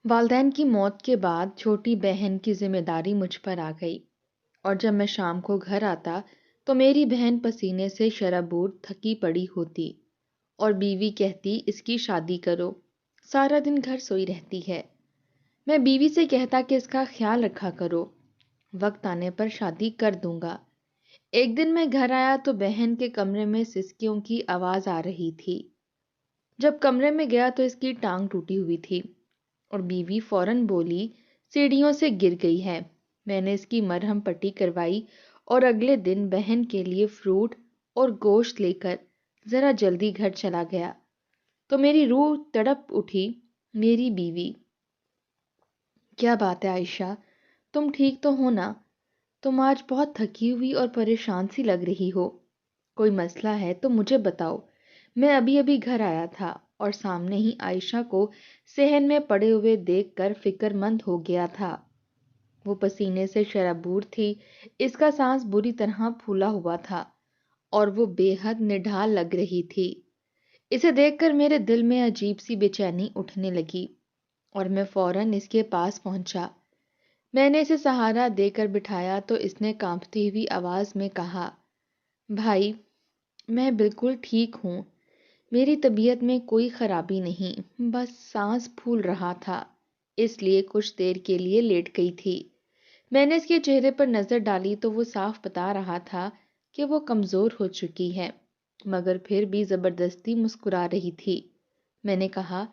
والدین کی موت کے بعد چھوٹی بہن کی ذمہ داری مجھ پر آ گئی، اور جب میں شام کو گھر آتا تو میری بہن پسینے سے شرابور تھکی پڑی ہوتی اور بیوی کہتی اس کی شادی کرو، سارا دن گھر سوئی رہتی ہے۔ میں بیوی سے کہتا کہ اس کا خیال رکھا کرو، وقت آنے پر شادی کر دوں گا۔ ایک دن میں گھر آیا تو بہن کے کمرے میں سسکیوں کی آواز آ رہی تھی۔ جب کمرے میں گیا تو اس کی ٹانگ ٹوٹی ہوئی تھی اور بیوی فوراً بولی سیڑھیوں سے گر گئی ہے۔ میں نے اس کی مرہم پٹی کروائی اور اگلے دن بہن کے لیے فروٹ اور گوشت لے کر ذرا جلدی گھر چلا گیا تو میری روح تڑپ اٹھی۔ میری بیوی: کیا بات ہے عائشہ، تم ٹھیک تو ہو نا؟ تم آج بہت تھکی ہوئی اور پریشان سی لگ رہی ہو، کوئی مسئلہ ہے تو مجھے بتاؤ۔ میں ابھی ابھی گھر آیا تھا اور سامنے ہی عائشہ کو صحن میں پڑے ہوئے دیکھ کر فکر مند ہو گیا تھا۔ وہ پسینے سے شرابور تھی، اس کا سانس بری طرح پھولا ہوا تھا اور وہ بے حد نڈھال لگ رہی تھی۔ اسے دیکھ کر میرے دل میں عجیب سی بے چینی اٹھنے لگی اور میں فوراً اس کے پاس پہنچا۔ میں نے اسے سہارا دے کر بٹھایا تو اس نے کانپتی ہوئی آواز میں کہا، بھائی میں بالکل ٹھیک ہوں، میری طبیعت میں کوئی خرابی نہیں، بس سانس پھول رہا تھا، اس لیے کچھ دیر کے لیے لیٹ گئی تھی۔ میں نے اس کے چہرے پر نظر ڈالی تو وہ صاف بتا رہا تھا کہ وہ کمزور ہو چکی ہے، مگر پھر بھی زبردستی مسکرا رہی تھی۔ میں نے کہا،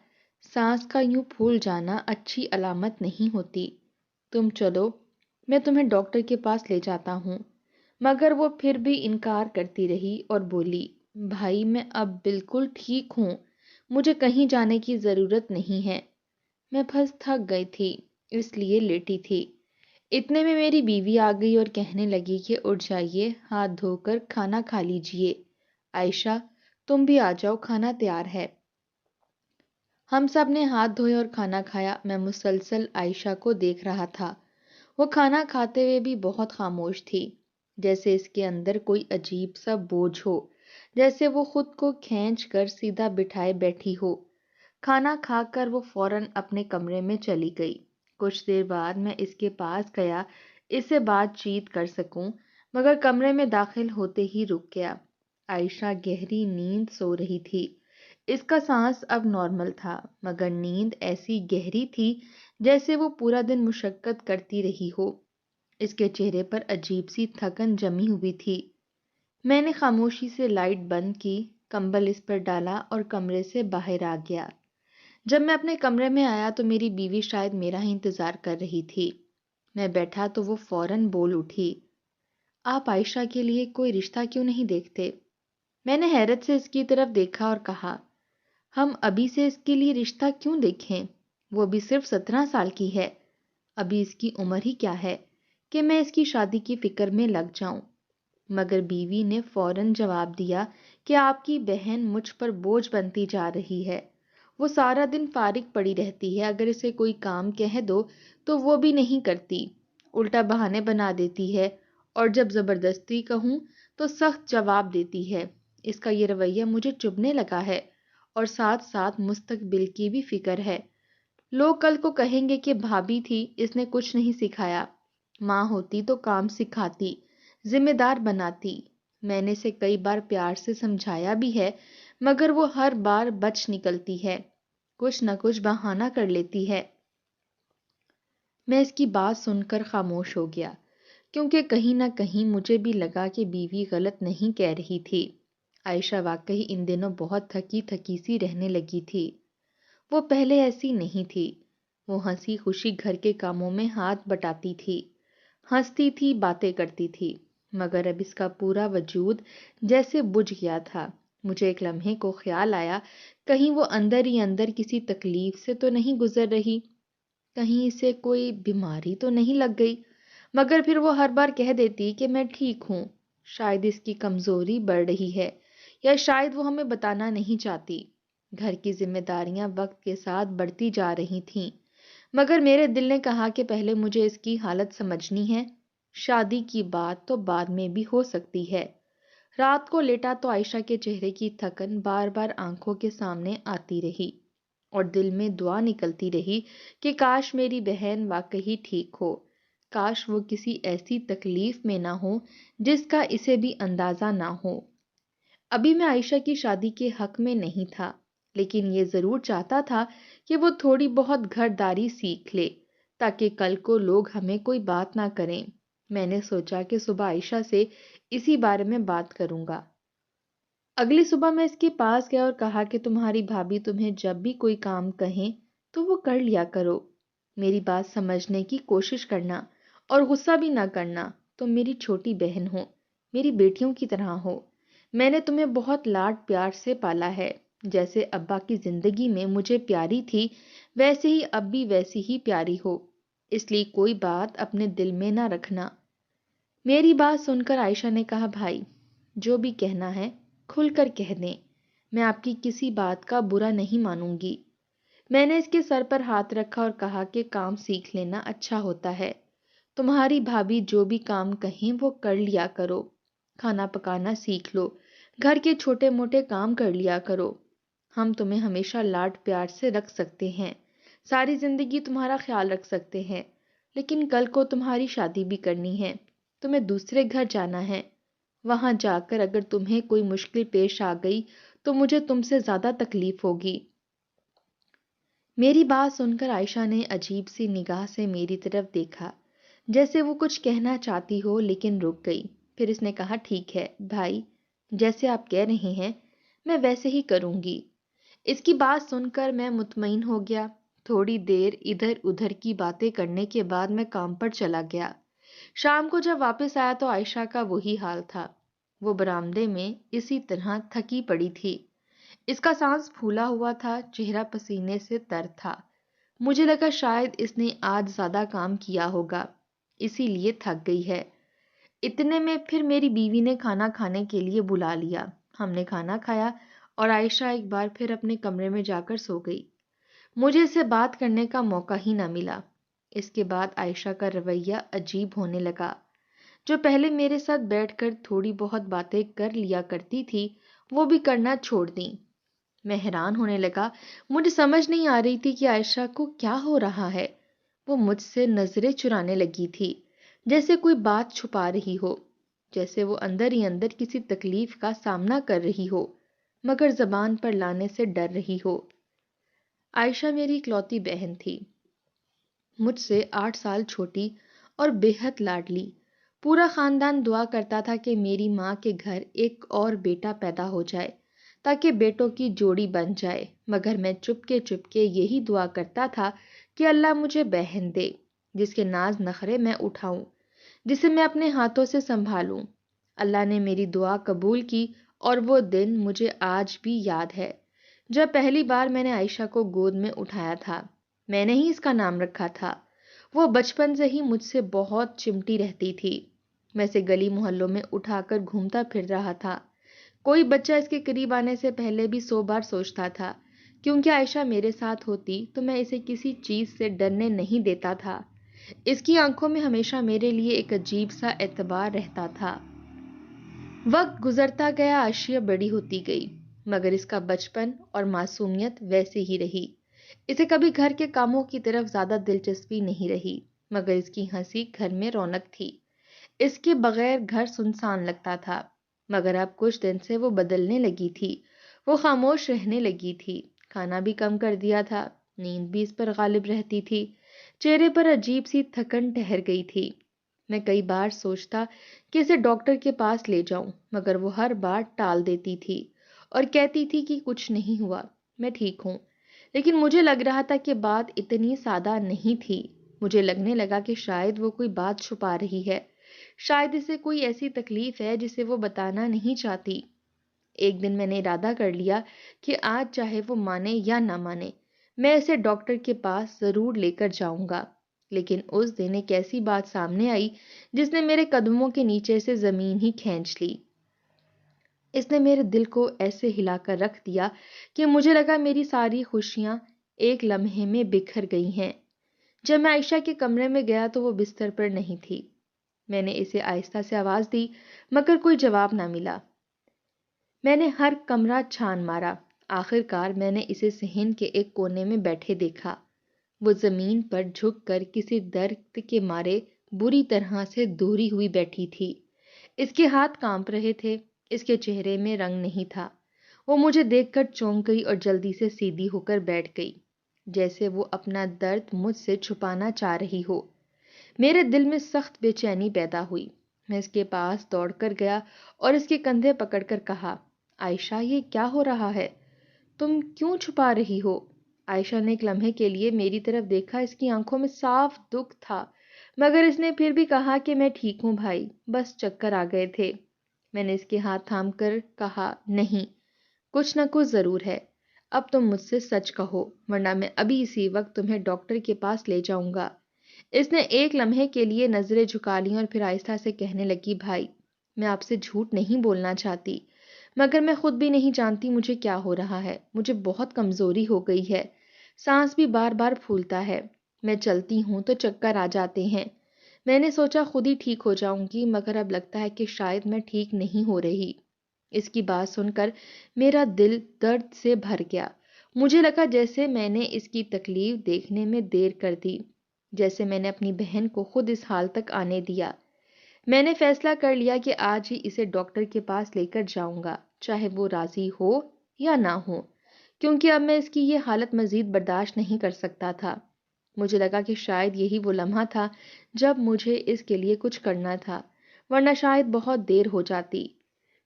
سانس کا یوں پھول جانا اچھی علامت نہیں ہوتی، تم چلو میں تمہیں ڈاکٹر کے پاس لے جاتا ہوں۔ مگر وہ پھر بھی انکار کرتی رہی اور بولی، بھائی میں اب بالکل ٹھیک ہوں، مجھے کہیں جانے کی ضرورت نہیں ہے، میں بس تھک گئی تھی اس لیے لیٹی تھی۔ اتنے میں میری بیوی آ گئی اور کہنے لگی کہ اٹھ جائیے، ہاتھ دھو کر کھانا کھا لیجیے، عائشہ تم بھی آ جاؤ، کھانا تیار ہے۔ ہم سب نے ہاتھ دھوئے اور کھانا کھایا۔ میں مسلسل عائشہ کو دیکھ رہا تھا، وہ کھانا کھاتے ہوئے بھی بہت خاموش تھی، جیسے اس کے اندر کوئی عجیب سا بوجھ ہو، جیسے وہ خود کو کھینچ کر سیدھا بٹھائے بیٹھی ہو۔ کھانا کھا کر وہ فوراً اپنے کمرے میں چلی گئی۔ کچھ دیر بعد میں اس کے پاس گیا، اس سے بات چیت کر سکوں، مگر کمرے میں داخل ہوتے ہی رک گیا۔ عائشہ گہری نیند سو رہی تھی، اس کا سانس اب نارمل تھا، مگر نیند ایسی گہری تھی جیسے وہ پورا دن مشقت کرتی رہی ہو۔ اس کے چہرے پر عجیب سی تھکن جمی ہوئی تھی۔ میں نے خاموشی سے لائٹ بند کی، کمبل اس پر ڈالا اور کمرے سے باہر آ گیا۔ جب میں اپنے کمرے میں آیا تو میری بیوی شاید میرا ہی انتظار کر رہی تھی۔ میں بیٹھا تو وہ فوراً بول اٹھی، آپ عائشہ کے لیے کوئی رشتہ کیوں نہیں دیکھتے؟ میں نے حیرت سے اس کی طرف دیکھا اور کہا، ہم ابھی سے اس کے لیے رشتہ کیوں دیکھیں؟ وہ ابھی صرف 17 سال کی ہے، ابھی اس کی عمر ہی کیا ہے کہ میں اس کی شادی کی فکر میں لگ جاؤں۔ مگر بیوی نے فوراً جواب دیا کہ آپ کی بہن مجھ پر بوجھ بنتی جا رہی ہے، وہ سارا دن فارغ پڑی رہتی ہے، اگر اسے کوئی کام کہہ دو تو وہ بھی نہیں کرتی، الٹا بہانے بنا دیتی ہے، اور جب زبردستی کہوں تو سخت جواب دیتی ہے۔ اس کا یہ رویہ مجھے چبھنے لگا ہے اور ساتھ ساتھ مستقبل کی بھی فکر ہے۔ لوگ کل کو کہیں گے کہ بھابھی تھی، اس نے کچھ نہیں سکھایا، ماں ہوتی تو کام سکھاتی، ذمہ دار بناتی۔ میں نے اسے کئی بار پیار سے سمجھایا بھی ہے، مگر وہ ہر بار بچ نکلتی ہے، کچھ نہ کچھ بہانہ کر لیتی ہے۔ میں اس کی بات سن کر خاموش ہو گیا، کیونکہ کہیں نہ کہیں مجھے بھی لگا کہ بیوی غلط نہیں کہہ رہی تھی۔ عائشہ واقعی ان دنوں بہت تھکی تھکی سی رہنے لگی تھی۔ وہ پہلے ایسی نہیں تھی، وہ ہنسی خوشی گھر کے کاموں میں ہاتھ بٹاتی تھی، ہنستی تھی، باتیں کرتی تھی، مگر اب اس کا پورا وجود جیسے بجھ گیا تھا۔ مجھے ایک لمحے کو خیال آیا، کہیں وہ اندر ہی اندر کسی تکلیف سے تو نہیں گزر رہی، کہیں اسے کوئی بیماری تو نہیں لگ گئی، مگر پھر وہ ہر بار کہہ دیتی کہ میں ٹھیک ہوں۔ شاید اس کی کمزوری بڑھ رہی ہے، یا شاید وہ ہمیں بتانا نہیں چاہتی۔ گھر کی ذمہ داریاں وقت کے ساتھ بڑھتی جا رہی تھیں، مگر میرے دل نے کہا کہ پہلے مجھے اس کی حالت سمجھنی ہے، شادی کی بات تو بعد میں بھی ہو سکتی ہے۔ رات کو لیٹا تو عائشہ کے چہرے کی تھکن بار بار آنکھوں کے سامنے آتی رہی۔ اور دل میں دعا نکلتی رہی کہ کاش میری بہن واقعی ٹھیک ہو، کاش وہ کسی ایسی تکلیف میں نہ ہو جس کا اسے بھی اندازہ نہ ہو۔ ابھی میں عائشہ کی شادی کے حق میں نہیں تھا، لیکن یہ ضرور چاہتا تھا کہ وہ تھوڑی بہت گھرداری سیکھ لے تاکہ کل کو لوگ ہمیں کوئی بات نہ کریں۔ میں نے سوچا کہ صبح عائشہ سے اسی بارے میں بات کروں گا۔ اگلی صبح میں اس کے پاس گیا اور کہا کہ تمہاری بھابھی تمہیں جب بھی کوئی کام کہیں تو وہ کر لیا کرو، میری بات سمجھنے کی کوشش کرنا اور غصہ بھی نہ کرنا، تم میری چھوٹی بہن ہو، میری بیٹیوں کی طرح ہو، میں نے تمہیں بہت لاڈ پیار سے پالا ہے، جیسے ابا کی زندگی میں مجھے پیاری تھی ویسے ہی اب بھی ویسی ہی پیاری ہو، اس لیے کوئی بات اپنے دل میں نہ رکھنا۔ میری بات سن کر عائشہ نے کہا بھائی جو بھی کہنا ہے کھل کر کہہ دیں، میں آپ کی کسی بات کا برا نہیں مانوں گی۔ میں نے اس کے سر پر ہاتھ رکھا اور کہا کہ کام سیکھ لینا اچھا ہوتا ہے، تمہاری بھابھی جو بھی کام کہیں وہ کر لیا کرو، کھانا پکانا سیکھ لو، گھر کے چھوٹے موٹے کام کر لیا کرو، ہم تمہیں ہمیشہ لاڈ پیار سے رکھ سکتے ہیں، ساری زندگی تمہارا خیال رکھ سکتے ہیں، لیکن کل کو تمہاری شادی بھی کرنی ہے، تمہیں دوسرے گھر جانا ہے، وہاں جا کر اگر تمہیں کوئی مشکل پیش آ گئی تو مجھے تم سے زیادہ تکلیف ہوگی۔ میری بات سن کر عائشہ نے عجیب سی نگاہ سے میری طرف دیکھا، جیسے وہ کچھ کہنا چاہتی ہو لیکن رک گئی۔ پھر اس نے کہا ٹھیک ہے بھائی، جیسے آپ کہہ رہے ہیں میں ویسے ہی کروں گی۔ اس کی بات سن کر میں مطمئن ہو گیا۔ تھوڑی دیر ادھر ادھر کی باتیں کرنے کے بعد میں کام پر چلا گیا۔ شام کو جب واپس آیا تو عائشہ کا وہی حال تھا، وہ برآمدے میں اسی طرح تھکی پڑی تھی، اس کا سانس پھولا ہوا تھا، چہرہ پسینے سے تر تھا۔ مجھے لگا شاید اس نے آج زیادہ کام کیا ہوگا اسی لیے تھک گئی ہے۔ اتنے میں پھر میری بیوی نے کھانا کھانے کے لیے بلا لیا، ہم نے کھانا کھایا اور عائشہ ایک بار پھر اپنے کمرے میں جا کر سو گئی۔ مجھے اسے بات کرنے کا موقع ہی نہ ملا۔ اس کے بعد عائشہ کا رویہ عجیب ہونے لگا، جو پہلے میرے ساتھ بیٹھ کر تھوڑی بہت باتیں کر لیا کرتی تھی وہ بھی کرنا چھوڑ دیں۔ میں حیران ہونے لگا، مجھے سمجھ نہیں آ رہی تھی کہ عائشہ کو کیا ہو رہا ہے۔ وہ مجھ سے نظریں چرانے لگی تھی، جیسے کوئی بات چھپا رہی ہو، جیسے وہ اندر ہی اندر کسی تکلیف کا سامنا کر رہی ہو مگر زبان پر لانے سے ڈر رہی ہو۔ عائشہ میری اکلوتی بہن تھی، مجھ سے 8 سال چھوٹی اور بے حد لاڈلی۔ پورا خاندان دعا کرتا تھا کہ میری ماں کے گھر ایک اور بیٹا پیدا ہو جائے تاکہ بیٹوں کی جوڑی بن جائے، مگر میں چپ کے یہی دعا کرتا تھا کہ اللہ مجھے بہن دے جس کے ناز نخرے میں اٹھاؤں، جسے میں اپنے ہاتھوں سے سنبھالوں۔ اللہ نے میری دعا قبول کی اور وہ دن مجھے آج بھی یاد ہے جب پہلی بار میں نے عائشہ کو گود میں اٹھایا تھا۔ میں نے ہی اس کا نام رکھا تھا۔ وہ بچپن سے ہی مجھ سے بہت چمٹی رہتی تھی، میں اسے گلی محلوں میں اٹھا کر گھومتا پھر رہا تھا۔ کوئی بچہ اس کے قریب آنے سے پہلے بھی 100 بار سوچتا تھا، کیونکہ عائشہ میرے ساتھ ہوتی تو میں اسے کسی چیز سے ڈرنے نہیں دیتا تھا۔ اس کی آنکھوں میں ہمیشہ میرے لیے ایک عجیب سا اعتبار رہتا تھا۔ وقت گزرتا گیا، عائشہ بڑی ہوتی گئی، مگر اس کا بچپن اور معصومیت ویسے ہی رہی۔ اسے کبھی گھر کے کاموں کی طرف زیادہ دلچسپی نہیں رہی، مگر اس کی ہنسی گھر میں رونق تھی۔ اس کے بغیر گھر سنسان لگتا تھا، مگر اب کچھ دن سے وہ بدلنے لگی تھی۔ وہ خاموش رہنے لگی تھی، کھانا بھی کم کر دیا تھا، نیند بھی اس پر غالب رہتی تھی، چہرے پر عجیب سی تھکن ٹھہر گئی تھی۔ میں کئی بار سوچتا کہ اسے ڈاکٹر کے پاس لے جاؤں، مگر وہ ہر بار ٹال دیتی تھی اور کہتی تھی کہ کچھ نہیں ہوا، میں ٹھیک ہوں۔ لیکن مجھے لگ رہا تھا کہ بات اتنی سادہ نہیں تھی۔ مجھے لگنے لگا کہ شاید وہ کوئی بات چھپا رہی ہے، شاید اسے کوئی ایسی تکلیف ہے جسے وہ بتانا نہیں چاہتی۔ ایک دن میں نے ارادہ کر لیا کہ آج چاہے وہ مانے یا نہ مانے، میں اسے ڈاکٹر کے پاس ضرور لے کر جاؤں گا۔ لیکن اس دن ایک ایسی بات سامنے آئی جس نے میرے قدموں کے نیچے سے زمین ہی کھینچ لی۔ اس نے میرے دل کو ایسے ہلا کر رکھ دیا کہ مجھے لگا میری ساری خوشیاں ایک لمحے میں بکھر گئی ہیں۔ جب میں عائشہ کے کمرے میں گیا تو وہ بستر پر نہیں تھی۔ میں نے اسے آہستہ سے آواز دی، مگر کوئی جواب نہ ملا۔ میں نے ہر کمرہ چھان مارا، آخر کار میں نے اسے صحن کے ایک کونے میں بیٹھے دیکھا۔ وہ زمین پر جھک کر کسی درد کے مارے بری طرح سے دوہری ہوئی بیٹھی تھی۔ اس کے ہاتھ کانپ رہے تھے، اس کے چہرے میں رنگ نہیں تھا۔ وہ مجھے دیکھ کر چونک گئی اور جلدی سے سیدھی ہو کر بیٹھ گئی، جیسے وہ اپنا درد مجھ سے چھپانا چاہ رہی ہو۔ میرے دل میں سخت بے چینی پیدا ہوئی۔ میں اس کے پاس دوڑ کر گیا اور اس کے کندھے پکڑ کر کہا، عائشہ، یہ کیا ہو رہا ہے؟ تم کیوں چھپا رہی ہو؟ عائشہ نے ایک لمحے کے لیے میری طرف دیکھا۔ اس کی آنکھوں میں صاف دکھ تھا، مگر اس نے پھر بھی کہا کہ میں ٹھیک ہوں بھائی، بس چکر آ گئے تھے۔ میں نے اس کے ہاتھ تھام کر کہا، نہیں، کچھ نہ کچھ ضرور ہے۔ اب تم مجھ سے سچ کہو، ورنہ میں ابھی اسی وقت تمہیں ڈاکٹر کے پاس لے جاؤں گا۔ اس نے ایک لمحے کے لیے نظریں جھکا لیں اور پھر آہستہ سے کہنے لگی، بھائی، میں آپ سے جھوٹ نہیں بولنا چاہتی، مگر میں خود بھی نہیں جانتی مجھے کیا ہو رہا ہے۔ مجھے بہت کمزوری ہو گئی ہے، سانس بھی بار بار پھولتا ہے، میں چلتی ہوں تو چکر آ جاتے ہیں۔ میں نے سوچا خود ہی ٹھیک ہو جاؤں گی، مگر اب لگتا ہے کہ شاید میں ٹھیک نہیں ہو رہی۔ اس کی بات سن کر میرا دل درد سے بھر گیا۔ مجھے لگا جیسے میں نے اس کی تکلیف دیکھنے میں دیر کر دی، جیسے میں نے اپنی بہن کو خود اس حال تک آنے دیا۔ میں نے فیصلہ کر لیا کہ آج ہی اسے ڈاکٹر کے پاس لے کر جاؤں گا، چاہے وہ راضی ہو یا نہ ہو، کیونکہ اب میں اس کی یہ حالت مزید برداشت نہیں کر سکتا تھا۔ مجھے لگا کہ شاید یہی وہ لمحہ تھا جب مجھے اس کے لیے کچھ کرنا تھا، ورنہ شاید بہت دیر ہو جاتی۔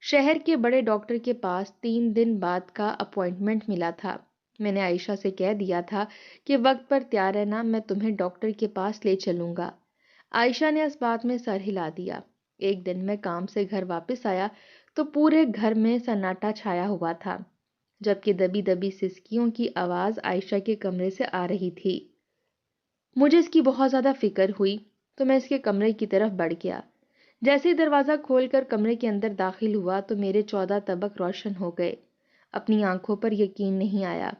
شہر کے بڑے ڈاکٹر کے پاس 3 دن بعد کا اپوائنٹمنٹ ملا تھا۔ میں نے عائشہ سے کہہ دیا تھا کہ وقت پر تیار رہنا، میں تمہیں ڈاکٹر کے پاس لے چلوں گا۔ عائشہ نے اس بات میں سر ہلا دیا۔ ایک دن میں کام سے گھر واپس آیا تو پورے گھر میں سناٹا چھایا ہوا تھا، جبکہ دبی دبی سسکیوں کی آواز عائشہ کے کمرے سے آ رہی تھی۔ مجھے اس کی بہت زیادہ فکر ہوئی تو میں اس کے کمرے کی طرف بڑھ گیا۔ جیسے ہی دروازہ کھول کر کمرے کے اندر داخل ہوا تو میرے 14 طبق روشن ہو گئے۔ اپنی آنکھوں پر یقین نہیں آیا۔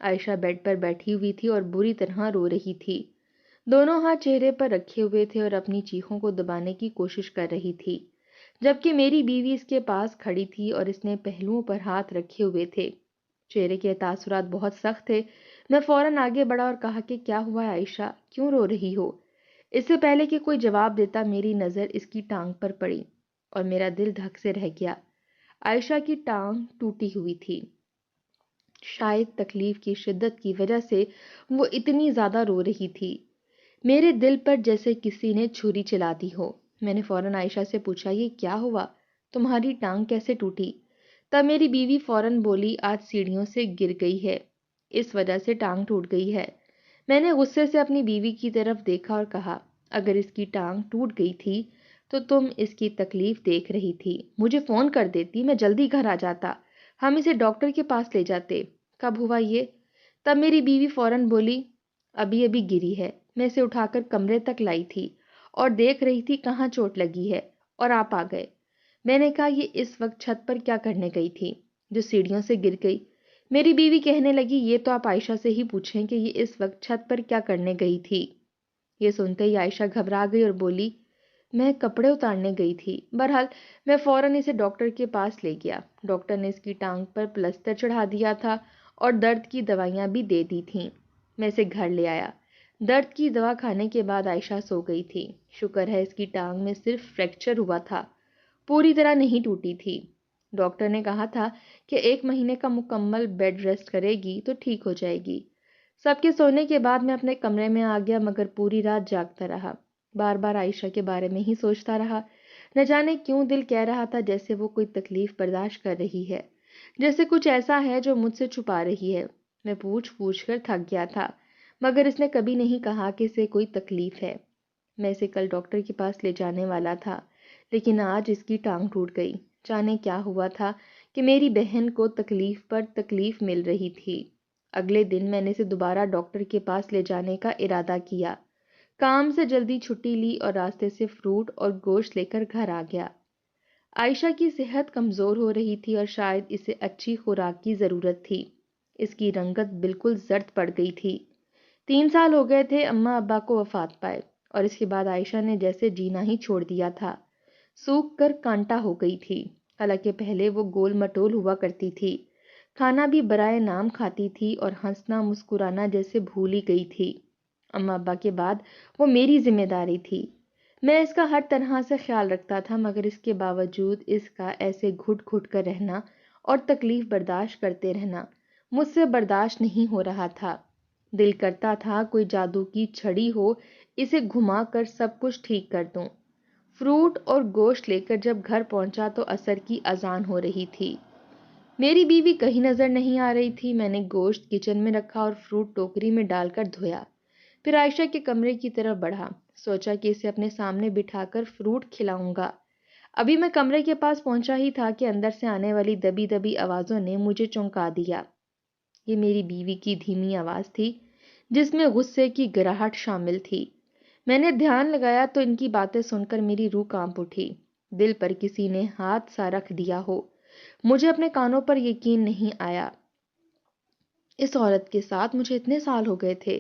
عائشہ بیڈ پر بیٹھی ہوئی تھی اور بری طرح رو رہی تھی۔ دونوں ہاتھ چہرے پر رکھے ہوئے تھے اور اپنی چیخوں کو دبانے کی کوشش کر رہی تھی، جبکہ میری بیوی اس کے پاس کھڑی تھی اور اس نے پہلوؤں پر ہاتھ رکھے ہوئے تھے۔ چہرے کے تاثرات بہت سخت تھے۔ میں فوراً آگے بڑھا اور کہا کہ کیا ہوا ہے عائشہ، کیوں رو رہی ہو؟ اس سے پہلے کہ کوئی جواب دیتا میری نظر اس کی ٹانگ پر پڑی اور میرا دل دھک سے رہ گیا۔ عائشہ کی ٹانگ ٹوٹی ہوئی تھی۔ شاید تکلیف کی شدت کی وجہ سے وہ اتنی زیادہ رو رہی تھی۔ میرے دل پر جیسے کسی نے چھری چلا دی ہو۔ میں نے فوراً عائشہ سے پوچھا، یہ کیا ہوا؟ تمہاری ٹانگ کیسے ٹوٹی؟ تب میری بیوی فوراً بولی، آج سیڑھیوں سے گر گئی ہے، اس وجہ سے ٹانگ ٹوٹ گئی ہے۔ میں نے غصے سے اپنی بیوی کی طرف دیکھا اور کہا، اگر اس کی ٹانگ ٹوٹ گئی تھی تو تم اس کی تکلیف دیکھ رہی تھی، مجھے فون کر دیتی، میں جلدی گھر آ جاتا، ہم اسے ڈاکٹر کے پاس لے جاتے۔ کب ہوا یہ؟ تب میری بیوی فوراً بولی، ابھی ابھی گری ہے، میں اسے اٹھا کر کمرے تک لائی تھی اور دیکھ رہی تھی کہاں چوٹ لگی ہے اور آپ آ گئے۔ میں نے کہا، یہ اس وقت چھت پر کیا کرنے گئی تھی جو سیڑھیوں سے گر گئی؟ میری بیوی کہنے لگی، یہ تو آپ عائشہ سے ہی پوچھیں کہ یہ اس وقت چھت پر کیا کرنے گئی تھی۔ یہ سنتے ہی عائشہ گھبرا گئی اور بولی، میں کپڑے اتارنے گئی تھی۔ بہرحال میں فوراً اسے ڈاکٹر کے پاس لے گیا۔ ڈاکٹر نے اس کی ٹانگ پر پلسٹر چڑھا دیا تھا اور درد کی دوائیاں بھی دے دی تھیں۔ میں اسے گھر لے آیا۔ درد کی دوا کھانے کے بعد عائشہ سو گئی تھی۔ شکر ہے اس کی ٹانگ میں صرف فریکچر ہوا تھا، پوری طرح نہیں ٹوٹی تھی۔ ڈاکٹر نے کہا تھا کہ 1 مہینے کا مکمل بیڈ ریسٹ کرے گی تو ٹھیک ہو جائے گی۔ سب کے سونے کے بعد میں اپنے کمرے میں آ گیا، مگر پوری رات جاگتا رہا، بار بار عائشہ کے بارے میں ہی سوچتا رہا۔ نہ جانے کیوں دل کہہ رہا تھا جیسے وہ کوئی تکلیف برداشت کر رہی ہے، جیسے کچھ ایسا ہے جو مجھ سے چھپا رہی ہے۔ میں پوچھ پوچھ کر تھک گیا تھا، مگر اس نے کبھی نہیں کہا کہ اسے کوئی تکلیف ہے۔ میں اسے کل ڈاکٹر کے پاس لے جانے والا تھا، لیکن آج اس کی ٹانگ ٹوٹ گئی۔ جانے کیا ہوا تھا کہ میری بہن کو تکلیف پر تکلیف مل رہی تھی۔ اگلے دن میں نے اسے دوبارہ ڈاکٹر کے پاس لے جانے کا ارادہ کیا۔ کام سے جلدی چھٹی لی اور راستے سے فروٹ اور گوشت لے کر گھر آ گیا۔ عائشہ کی صحت کمزور ہو رہی تھی اور شاید اسے اچھی خوراک کی ضرورت تھی۔ اس کی رنگت بالکل زرد پڑ گئی تھی۔ 3 سال ہو گئے تھے اماں ابا کو وفات پائے، اور اس کے بعد عائشہ نے جیسے جینا ہی چھوڑ دیا تھا۔ سوکھ کر کانٹا ہو گئی تھی، حالانکہ پہلے وہ گول مٹول ہوا کرتی تھی۔ کھانا بھی برائے نام کھاتی تھی اور ہنسنا مسکرانا جیسے بھول ہی گئی تھی۔ اماں ابا کے بعد وہ میری ذمہ داری تھی۔ میں اس کا ہر طرح سے خیال رکھتا تھا، مگر اس کے باوجود اس کا ایسے گھٹ گھٹ کر رہنا اور تکلیف برداشت کرتے رہنا مجھ سے برداشت نہیں ہو رہا تھا۔ دل کرتا تھا کوئی جادو کی چھڑی ہو، اسے گھما کر سب کچھ ٹھیک کر دوں۔ فروٹ اور گوشت لے کر جب گھر پہنچا تو عصر کی اذان ہو رہی تھی۔ میری بیوی کہیں نظر نہیں آ رہی تھی۔ میں نے گوشت کچن میں رکھا اور فروٹ ٹوکری میں ڈال کر دھویا، پھر عائشہ کے کمرے کی طرف بڑھا۔ سوچا کہ اسے اپنے سامنے بٹھا کر فروٹ کھلاؤں گا۔ ابھی میں کمرے کے پاس پہنچا ہی تھا کہ اندر سے آنے والی دبی دبی آوازوں نے مجھے چونکا دیا۔ یہ میری بیوی کی دھیمی آواز تھی جس میں غصے کی گراہٹ شامل تھی۔ میں نے دھیان لگایا تو ان کی باتیں سن کر میری روح کانپ اٹھی، دل پر کسی نے ہاتھ سا رکھ دیا ہو۔ مجھے اپنے کانوں پر یقین نہیں آیا۔ اس عورت کے ساتھ مجھے اتنے سال ہو گئے تھے،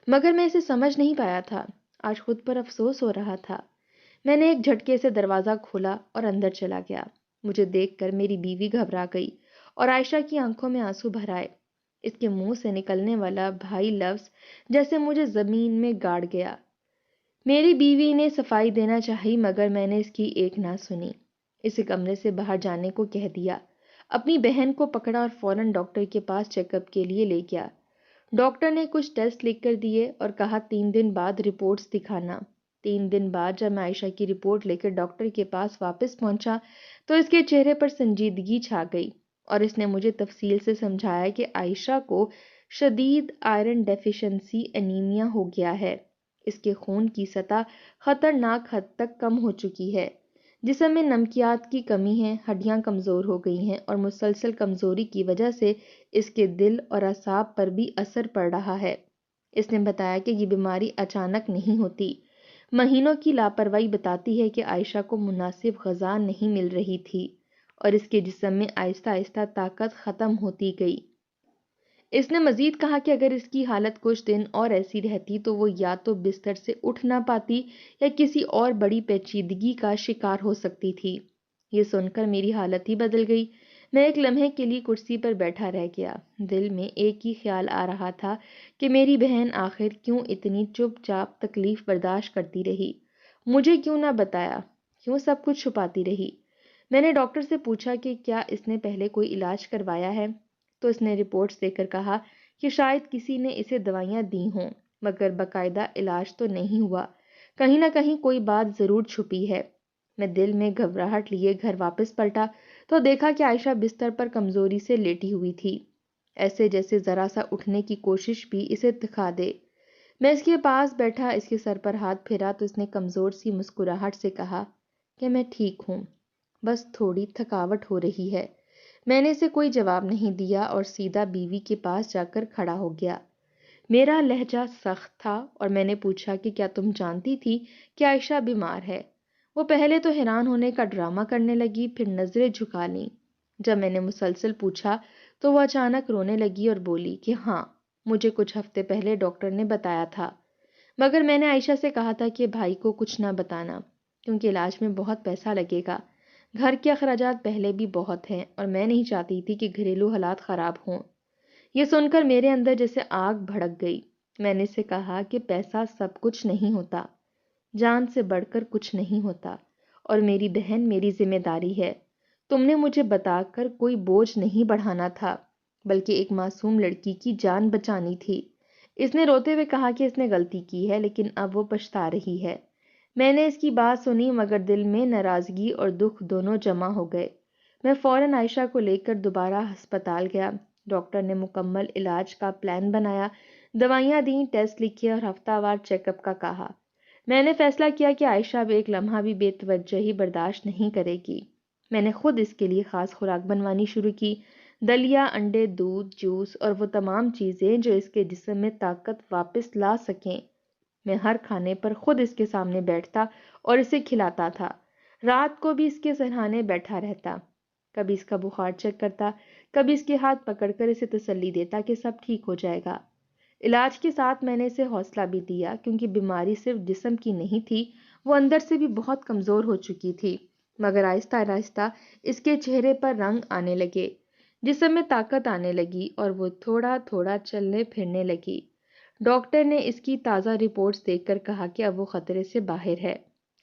مگر میں اسے سمجھ نہیں پایا تھا۔ آج خود پر افسوس ہو رہا تھا۔ میں نے ایک جھٹکے سے دروازہ کھولا اور اندر چلا گیا۔ مجھے دیکھ کر میری بیوی گھبرا گئی اور عائشہ کی آنکھوں میں آنسو بھر آئے۔ اس کے منہ سے نکلنے والا بھائی لفظ جیسے مجھے زمین میں گاڑ گیا۔ میری بیوی نے صفائی دینا چاہی، مگر میں نے اس کی ایک نہ سنی۔ اسے کمرے سے باہر جانے کو کہہ دیا، اپنی بہن کو پکڑا اور فوراً ڈاکٹر کے پاس چیک اپ کے لیے لے گیا۔ ڈاکٹر نے کچھ ٹیسٹ لکھ کر دیے اور کہا 3 دن بعد رپورٹس دکھانا۔ 3 دن بعد جب میں عائشہ کی رپورٹ لے کر ڈاکٹر کے پاس واپس پہنچا تو اس کے چہرے پر سنجیدگی چھا گئی اور اس نے مجھے تفصیل سے سمجھایا کہ عائشہ کو شدید آئرن ڈیفیشنسی انیمیا ہو گیا ہے۔ اس کے خون کی سطح خطرناک حد تک کم ہو چکی ہے، جسم میں نمکیات کی کمی ہے، ہڈیاں کمزور ہو گئی ہیں اور مسلسل کمزوری کی وجہ سے اس کے دل اور اعصاب پر بھی اثر پڑ رہا ہے۔ اس نے بتایا کہ یہ بیماری اچانک نہیں ہوتی، مہینوں کی لاپرواہی بتاتی ہے کہ عائشہ کو مناسب غذا نہیں مل رہی تھی اور اس کے جسم میں آہستہ آہستہ طاقت ختم ہوتی گئی۔ اس نے مزید کہا کہ اگر اس کی حالت کچھ دن اور ایسی رہتی تو وہ یا تو بستر سے اٹھ نہ پاتی یا کسی اور بڑی پیچیدگی کا شکار ہو سکتی تھی۔ یہ سن کر میری حالت ہی بدل گئی۔ میں ایک لمحے کے لیے کرسی پر بیٹھا رہ گیا۔ دل میں ایک ہی خیال آ رہا تھا کہ میری بہن آخر کیوں اتنی چپ چاپ تکلیف برداشت کرتی رہی، مجھے کیوں نہ بتایا، کیوں سب کچھ چھپاتی رہی۔ میں نے ڈاکٹر سے پوچھا کہ کیا اس نے پہلے کوئی علاج کروایا ہے، تو اس نے رپورٹس دے کر کہا کہ شاید کسی نے اسے دوائیاں دی ہوں، مگر باقاعدہ علاج تو نہیں ہوا، کہیں نہ کہیں کوئی بات ضرور چھپی ہے۔ میں دل میں گھبراہٹ لیے گھر واپس پلٹا تو دیکھا کہ عائشہ بستر پر کمزوری سے لیٹی ہوئی تھی، ایسے جیسے ذرا سا اٹھنے کی کوشش بھی اسے دکھا دے۔ میں اس کے پاس بیٹھا، اس کے سر پر ہاتھ پھیرا تو اس نے کمزور سی مسکراہٹ سے کہا کہ میں ٹھیک ہوں، بس تھوڑی تھکاوٹ ہو رہی ہے۔ میں نے اسے کوئی جواب نہیں دیا اور سیدھا بیوی کے پاس جا کر کھڑا ہو گیا۔ میرا لہجہ سخت تھا اور میں نے پوچھا کہ کیا تم جانتی تھی کہ عائشہ بیمار ہے؟ وہ پہلے تو حیران ہونے کا ڈرامہ کرنے لگی، پھر نظریں جھکا لیں۔ جب میں نے مسلسل پوچھا تو وہ اچانک رونے لگی اور بولی کہ ہاں، مجھے کچھ ہفتے پہلے ڈاکٹر نے بتایا تھا، مگر میں نے عائشہ سے کہا تھا کہ بھائی کو کچھ نہ بتانا کیونکہ علاج میں بہت پیسہ لگے گا، گھر کے اخراجات پہلے بھی بہت ہیں اور میں نہیں چاہتی تھی کہ گھریلو حالات خراب ہوں۔ یہ سن کر میرے اندر جیسے آگ بھڑک گئی۔ میں نے اسے کہا کہ پیسہ سب کچھ نہیں ہوتا، جان سے بڑھ کر کچھ نہیں ہوتا، اور میری بہن میری ذمہ داری ہے۔ تم نے مجھے بتا کر کوئی بوجھ نہیں بڑھانا تھا، بلکہ ایک معصوم لڑکی کی جان بچانی تھی۔ اس نے روتے ہوئے کہا کہ اس نے غلطی کی ہے لیکن اب وہ پچھتا رہی ہے۔ میں نے اس کی بات سنی مگر دل میں ناراضگی اور دکھ دونوں جمع ہو گئے۔ میں فوراً عائشہ کو لے کر دوبارہ ہسپتال گیا۔ ڈاکٹر نے مکمل علاج کا پلان بنایا، دوائیاں دیں، ٹیسٹ لکھے اور ہفتہ وار چیک اپ کا کہا۔ میں نے فیصلہ کیا کہ عائشہ اب ایک لمحہ بھی بے توجہی برداشت نہیں کرے گی۔ میں نے خود اس کے لیے خاص خوراک بنوانی شروع کی، دلیا، انڈے، دودھ، جوس اور وہ تمام چیزیں جو اس کے جسم میں طاقت واپس لا سکیں۔ میں ہر کھانے پر خود اس کے سامنے بیٹھتا اور اسے کھلاتا تھا۔ رات کو بھی اس کے سرہانے بیٹھا رہتا، کبھی اس کا بخار چیک کرتا، کبھی اس کے ہاتھ پکڑ کر اسے تسلی دیتا کہ سب ٹھیک ہو جائے گا۔ علاج کے ساتھ میں نے اسے حوصلہ بھی دیا کیونکہ بیماری صرف جسم کی نہیں تھی، وہ اندر سے بھی بہت کمزور ہو چکی تھی، مگر آہستہ آہستہ اس کے چہرے پر رنگ آنے لگے۔ جسم میں طاقت آنے لگی اور وہ تھوڑا تھوڑا چلنے پھرنے لگی۔ ڈاکٹر نے اس کی تازہ رپورٹس دیکھ کر کہا کہ اب وہ خطرے سے باہر ہے۔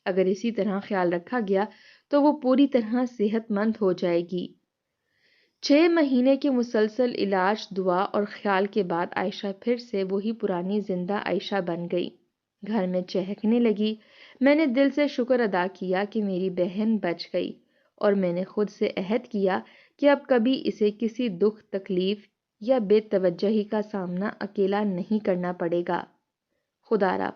اگر اسی طرح خیال رکھا گیا تو وہ پوری طرح صحت مند ہو جائے گی۔ 6 مہینے کے مسلسل علاج، دعا اور خیال کے بعد عائشہ پھر سے وہی پرانی زندہ عائشہ بن گئی۔ گھر میں چہکنے لگی۔ میں نے دل سے شکر ادا کیا کہ میری بہن بچ گئی، اور میں نے خود سے عہد کیا کہ اب کبھی اسے کسی دکھ، تکلیف یا بے توجہی کا سامنا اکیلا نہیں کرنا پڑے گا۔ خدا را